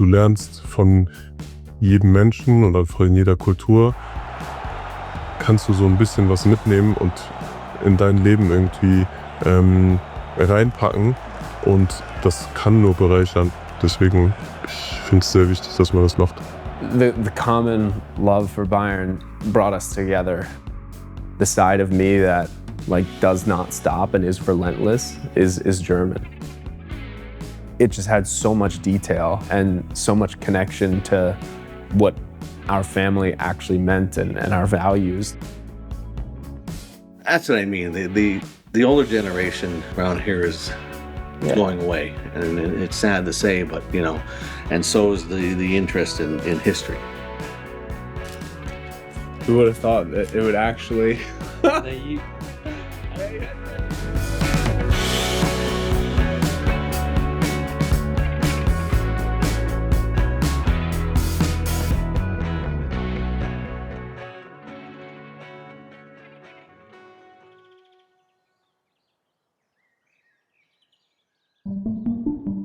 du lernst von jedem Menschen oder von jeder Kultur, kannst du so ein bisschen was mitnehmen und in dein Leben irgendwie reinpacken und das kann nur bereichern. Deswegen, ich finde es sehr wichtig, dass man das macht. The common love for Bayern brought us together. The side of me that does not stop and is relentless is German. It just had so much detail and so much connection to what our family actually meant and our values. That's what I mean. The older generation around here is going away, and it's sad to say, but and so is the interest in history. Who would have thought that it would actually?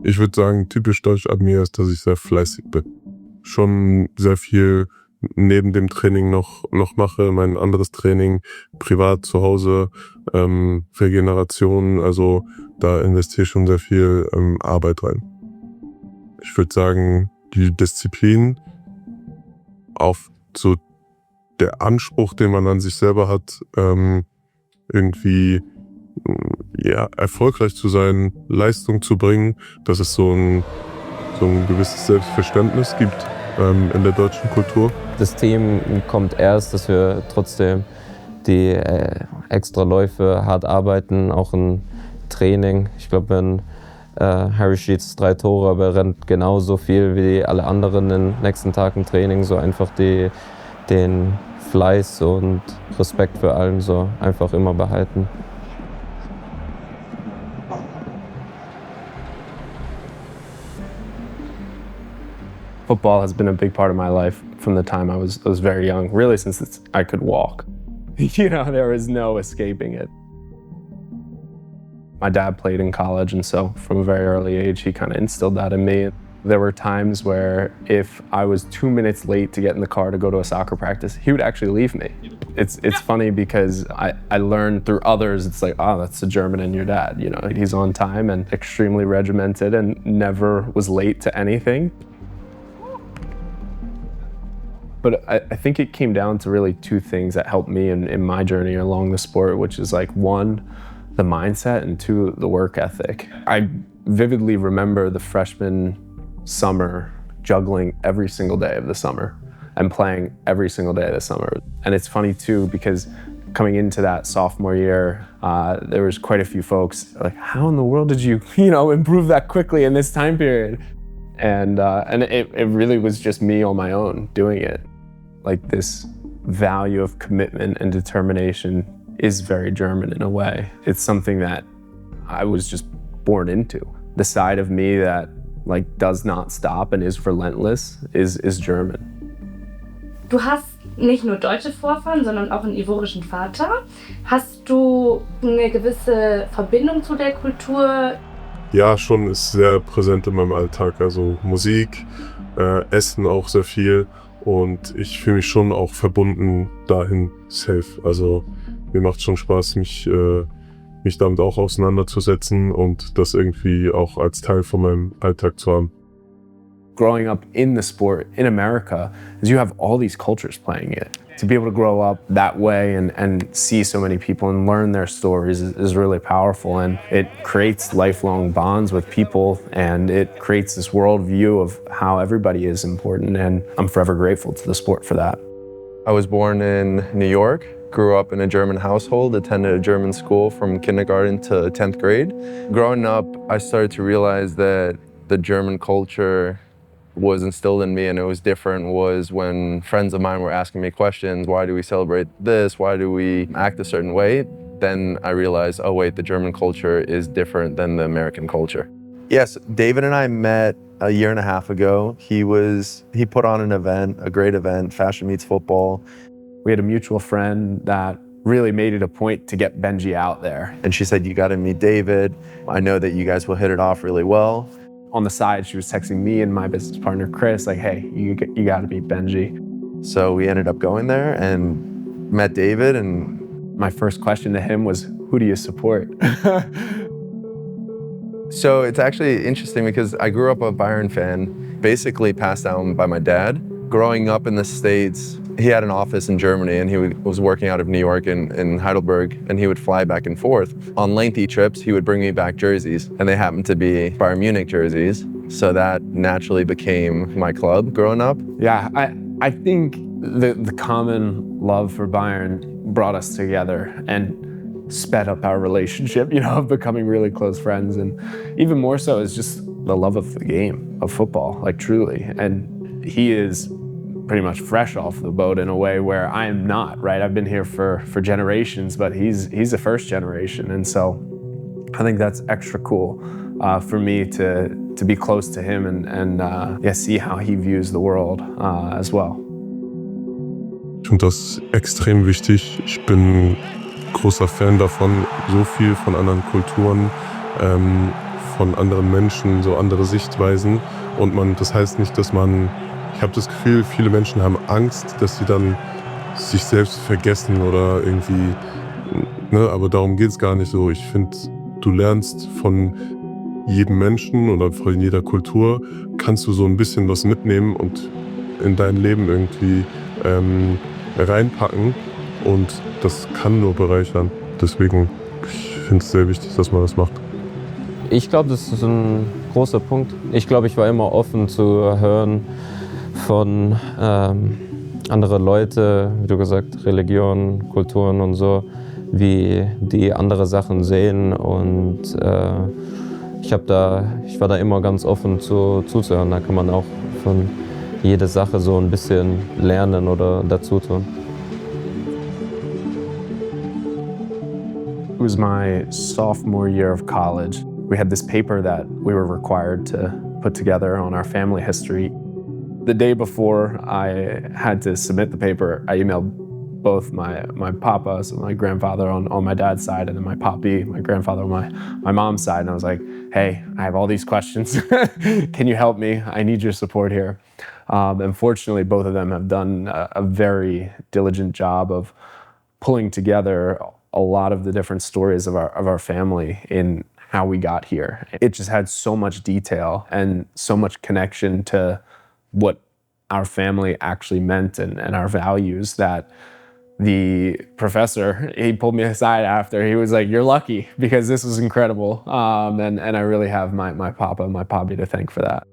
Ich würde sagen, typisch deutsch an mir ist, dass ich sehr fleißig bin. Schon sehr viel neben dem Training noch mache, mein anderes Training, privat zu Hause, Regeneration, also da investiere ich schon sehr viel Arbeit rein. Ich würde sagen, die Disziplin, auf so der Anspruch, den man an sich selber hat, irgendwie erfolgreich zu sein, Leistung zu bringen, dass es so ein gewisses Selbstverständnis gibt in der deutschen Kultur. Das Team kommt erst, dass wir trotzdem die extra Läufe hart arbeiten, auch im Training. Ich glaube, wenn Harry schießt 3 Tore, aber er rennt genauso viel wie alle anderen den nächsten Tag im Training, so einfach den Fleiß und Respekt für allen so einfach immer behalten. Football has been a big part of my life from the time I was very young, really since I could walk. There was no escaping it. My dad played in college, and so from a very early age, he kind of instilled that in me. There were times where if I was 2 minutes late to get in the car to go to a soccer practice, he would actually leave me. It's funny because I learned through others, it's like, oh, that's the German in your dad. He's on time and extremely regimented and never was late to anything. But I think it came down to really 2 things that helped me in my journey along the sport, which is 1, the mindset, and 2, the work ethic. I vividly remember the freshman summer juggling every single day of the summer and playing every single day of the summer. And it's funny too, because coming into that sophomore year, there was quite a few folks like, how in the world did you, improve that quickly in this time period? And it really was just me on my own doing it. This value of commitment and determination is very German in a way. It's something that I was just born into. The side of me that does not stop and is relentless is German. Du hast nicht nur deutsche Vorfahren, sondern auch einen ivorischen Vater. Hast du eine gewisse Verbindung zu der Kultur? Ja, schon, ist sehr präsent in meinem Alltag. Also Musik, Essen auch sehr viel. Und ich fühle mich schon auch verbunden dahin, safe. Also mir macht schon Spaß, mich damit auch auseinanderzusetzen und das irgendwie auch als Teil von meinem Alltag zu haben. Growing up in the sport in America is you have all these cultures playing it. To be able to grow up that way and see so many people and learn their stories is really powerful, and it creates lifelong bonds with people, and it creates this worldview of how everybody is important, and I'm forever grateful to the sport for that. I was born in New York, grew up in a German household, attended a German school from kindergarten to 10th grade. Growing up, I started to realize that the German culture was instilled in me, and it was different, was when friends of mine were asking me questions, why do we celebrate this, why do we act a certain way? Then I realized, oh wait, the German culture is different than the American culture. Yes, David and I met a 1.5 years ago. He put on an event, a great event, Fashion Meets Football. We had a mutual friend that really made it a point to get Benji out there. And she said, you gotta meet David. I know that you guys will hit it off really well. On the side, she was texting me and my business partner, Chris, like, hey, you got to meet Benji. So we ended up going there and met David, and My first question to him was, who do you support? so it's actually interesting because I grew up a Bayern fan, basically passed down by my dad. Growing up in the States, he had an office in Germany and he was working out of New York in Heidelberg, and he would fly back and forth. On lengthy trips, he would bring me back jerseys, and they happened to be Bayern Munich jerseys. So that naturally became my club growing up. Yeah, I think the common love for Bayern brought us together and sped up our relationship, of becoming really close friends. And even more so is just the love of the game, of football, like truly. And he is pretty much fresh off the boat in a way where I am not, right? I've been here for generations, but he's the first generation. And so I think that's extra cool for me to be close to him and see how he views the world as well. Ich finde das extrem wichtig. Ich bin großer Fan davon, so viel von anderen Kulturen, von anderen Menschen, so andere Sichtweisen. Und das heißt nicht, dass ich habe das Gefühl, viele Menschen haben Angst, dass sie dann sich selbst vergessen oder irgendwie, aber darum geht es gar nicht so. Ich finde, du lernst von jedem Menschen oder von jeder Kultur, kannst du so ein bisschen was mitnehmen und in dein Leben irgendwie reinpacken, und das kann nur bereichern. Deswegen, ich finde es sehr wichtig, dass man das macht. Ich glaube, das ist ein großer Punkt. Ich glaube, ich war immer offen zu hören von anderen Leuten, wie du gesagt, Religionen, Kulturen und so, wie die andere Sachen sehen, und ich war da immer ganz offen zuzuhören. Da kann man auch von jeder Sache so ein bisschen lernen oder dazu tun. It was my sophomore year of college. We had this paper that we were required to put together on our family history. The day before I had to submit the paper, I emailed both my papa, so my grandfather on my dad's side, and then my papi, my grandfather on my mom's side. And I was like, hey, I have all these questions. Can you help me? I need your support here. Unfortunately, both of them have done a very diligent job of pulling together a lot of the different stories of our family in how we got here. It just had so much detail and so much connection to what our family actually meant and our values that the professor, he pulled me aside after. He was like, you're lucky because this was incredible. And I really have my papa and my papi to thank for that.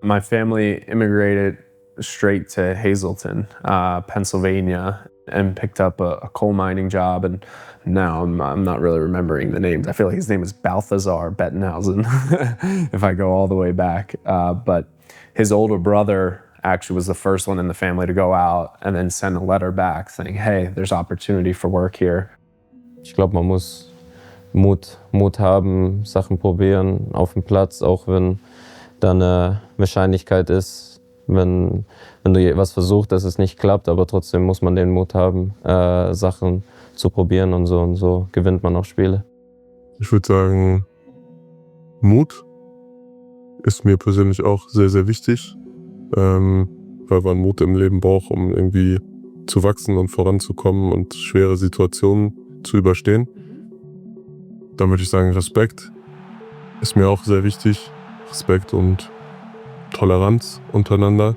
My family immigrated straight to Hazelton, Pennsylvania, and picked up a coal mining job. And now I'm not really remembering the names. I feel like his name is Balthazar Bettenhausen, if I go all the way back. But his older brother actually was the first one in the family to go out and then send a letter back saying, hey, there's opportunity for work here. Ich glaube, man muss Mut haben, Sachen probieren auf dem Platz, auch wenn da eine Wahrscheinlichkeit ist, wenn du was versuchst, dass es nicht klappt, aber trotzdem muss man den Mut haben, Sachen zu probieren, und so gewinnt man auch Spiele. Ich würde sagen, Mut ist mir persönlich auch sehr, sehr wichtig, weil man Mut im Leben braucht, um irgendwie zu wachsen und voranzukommen und schwere Situationen zu überstehen. Dann würde ich sagen, Respekt ist mir auch sehr wichtig. Respekt und Toleranz untereinander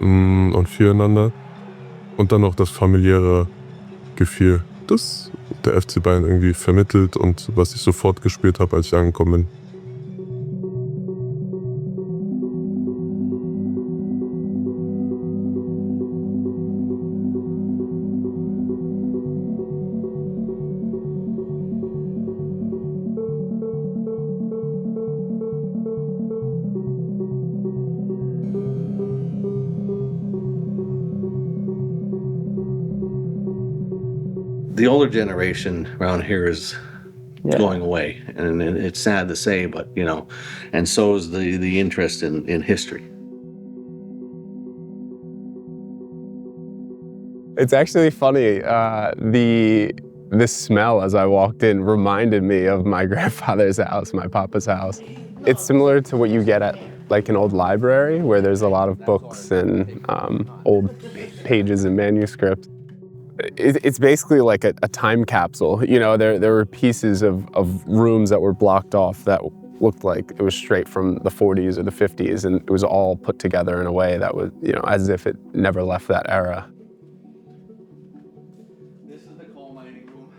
und füreinander. Und dann noch das familiäre Gefühl, das der FC Bayern irgendwie vermittelt und was ich sofort gespürt habe, als ich angekommen bin. The older generation around here is going away, and it's sad to say, but and so is the interest in history. It's actually funny. The smell as I walked in reminded me of my grandfather's house, my papa's house. It's similar to what you get at like an old library where there's a lot of books and old pages and manuscripts. It's basically like a time capsule. You know, there were pieces of rooms that were blocked off that looked like it was straight from the 40s or the 50s, and it was all put together in a way that was, you know, as if it never left that era. This is the coal mining room.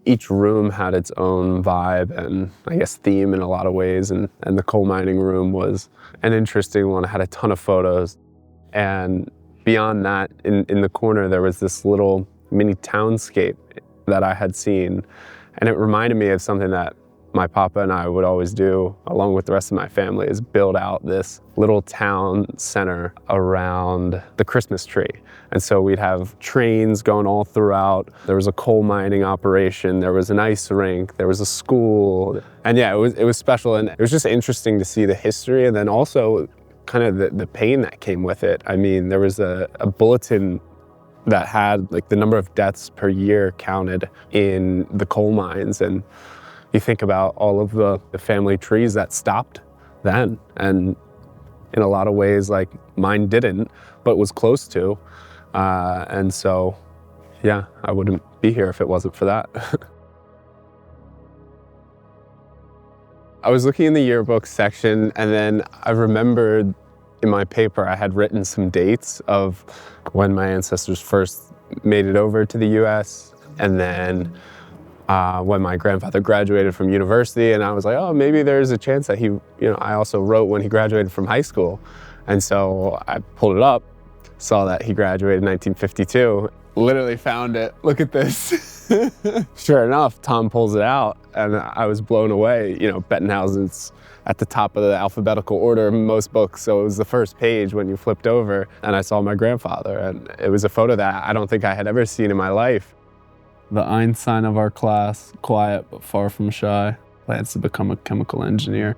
Each room had its own vibe and I guess theme in a lot of ways, and the coal mining room was an interesting one. It had a ton of photos, and beyond that, in the corner there was this little mini townscape that I had seen, and it reminded me of something that my papa and I would always do, along with the rest of my family, is build out this little town center around the Christmas tree. And so we'd have trains going all throughout. There was a coal mining operation, there was an ice rink, there was a school. And yeah, it was special, and it was just interesting to see the history, and then also kind of the pain that came with it. I mean, there was a bulletin that had like the number of deaths per year counted in the coal mines, and you think about all of the family trees that stopped then, and in a lot of ways, like mine didn't, but was close to. And so, yeah, I wouldn't be here if it wasn't for that. I was looking in the yearbook section, and then I remembered in my paper I had written some dates of when my ancestors first made it over to the US, and then when my grandfather graduated from university, and I was like, oh, maybe there's a chance that he, you know, I also wrote when he graduated from high school. And so I pulled it up, saw that he graduated in 1952, literally found it. Look at this. Sure enough, Tom pulls it out, and I was blown away. You know, Bettenhausen's at the top of the alphabetical order of most books, so it was the first page when you flipped over, and I saw my grandfather, and it was a photo that I don't think I had ever seen in my life. The Einstein of our class, quiet but far from shy, plans to become a chemical engineer,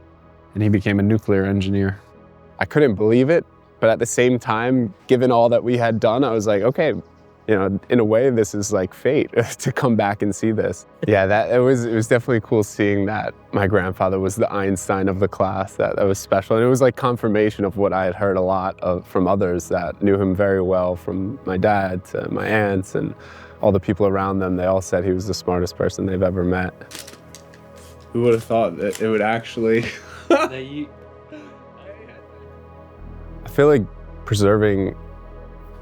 and he became a nuclear engineer. I couldn't believe it, but at the same time, given all that we had done, I was like, okay, you know, in a way, this is like fate to come back and see this. Yeah, it was definitely cool seeing that my grandfather was the Einstein of the class. That was special, and it was like confirmation of what I had heard a lot of from others that knew him very well, from my dad to my aunts and all the people around them. They all said he was the smartest person they've ever met. Who would have thought that it would actually... I feel like preserving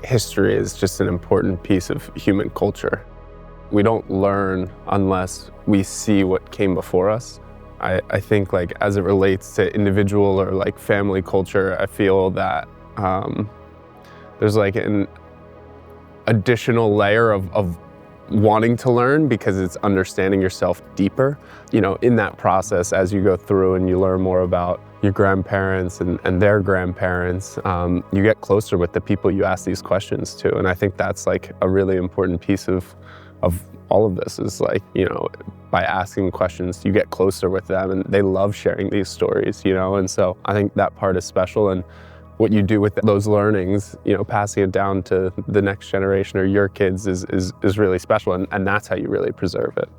history is just an important piece of human culture. We don't learn unless we see what came before us. I think, like, as it relates to individual or like family culture, I feel that there's like an additional layer of wanting to learn, because it's understanding yourself deeper. You know, in that process, as you go through and you learn more about your grandparents and their grandparents, you get closer with the people you ask these questions to. And I think that's like a really important piece of all of this, is like, you know, by asking questions, you get closer with them, and they love sharing these stories, you know? And so I think that part is special, and what you do with those learnings, you know, passing it down to the next generation or your kids is really special, and that's how you really preserve it.